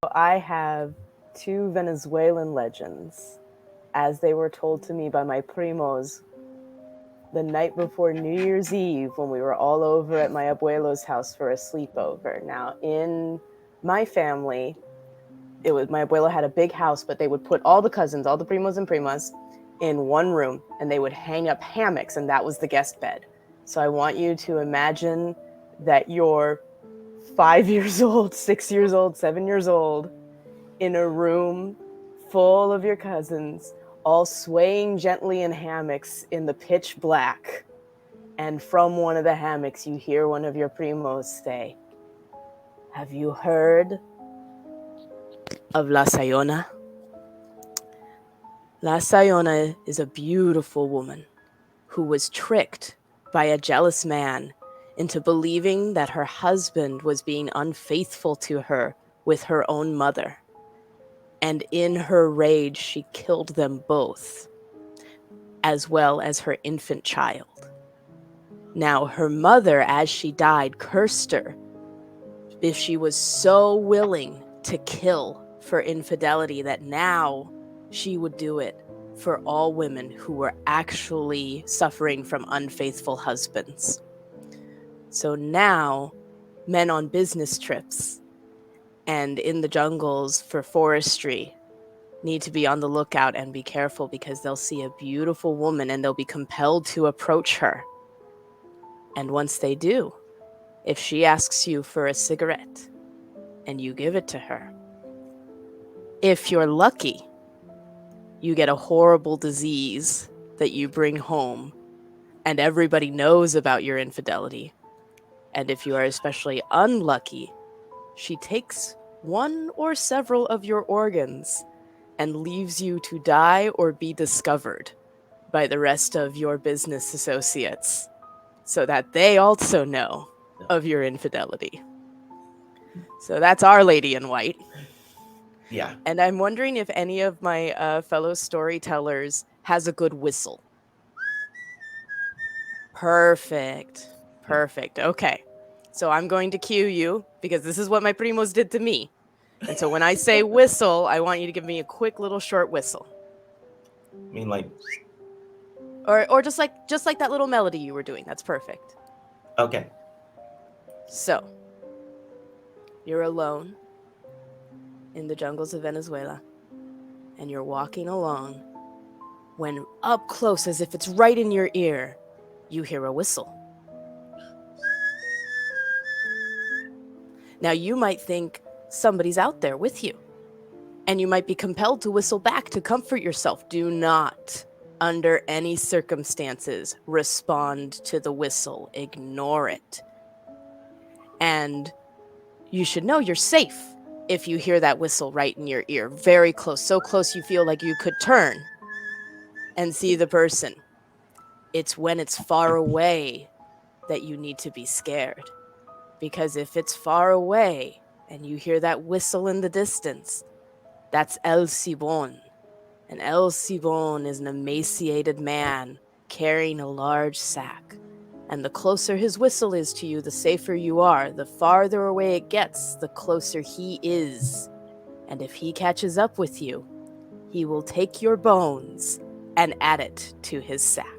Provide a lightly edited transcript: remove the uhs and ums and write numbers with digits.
I have two Venezuelan legends, as they were told to me by my primos the night before New Year's Eve when we were all over at my abuelo's house for a sleepover. Now, in my family, my abuelo had a big house, but they would put all the cousins, all the primos and primas, in one room, and they would hang up hammocks, and that was the guest bed. So I want you to imagine that you're 5 years old, 6 years old, 7 years old, in a room full of your cousins, all swaying gently in hammocks in the pitch black. And from one of the hammocks, you hear one of your primos say, "Have you heard of La Sayona?" La Sayona is a beautiful woman who was tricked by a jealous man into believing that her husband was being unfaithful to her with her own mother. And in her rage, she killed them both, as well as her infant child. Now, her mother, as she died, cursed her if she was so willing to kill for infidelity that now she would do it for all women who were actually suffering from unfaithful husbands. So now, men on business trips and in the jungles for forestry need to be on the lookout and be careful, because they'll see a beautiful woman and they'll be compelled to approach her. And once they do, if she asks you for a cigarette and you give it to her, if you're lucky, you get a horrible disease that you bring home and everybody knows about your infidelity. And if you are especially unlucky, she takes one or several of your organs and leaves you to die or be discovered by the rest of your business associates so that they also know of your infidelity. So that's Our Lady in White. Yeah. And I'm wondering if any of my fellow storytellers has a good whistle. Perfect. Okay. So I'm going to cue you, because this is what my primos did to me. And so when I say whistle, I want you to give me a quick little short whistle. I mean, like, Or just like that little melody you were doing. That's perfect. okay. So, you're alone in the jungles of Venezuela, and you're walking along when up close, as if it's right in your ear, you hear a whistle. Now, you might think somebody's out there with you, and you might be compelled to whistle back to comfort yourself. Do not, under any circumstances, respond to the whistle. Ignore it. And you should know you're safe if you hear that whistle right in your ear, very close, so close you feel like you could turn and see the person. It's when it's far away that you need to be scared. Because if it's far away and you hear that whistle in the distance, that's El Silbón. And El Silbón is an emaciated man carrying a large sack. And the closer his whistle is to you, the safer you are. The farther away it gets, the closer he is. And if he catches up with you, he will take your bones and add it to his sack.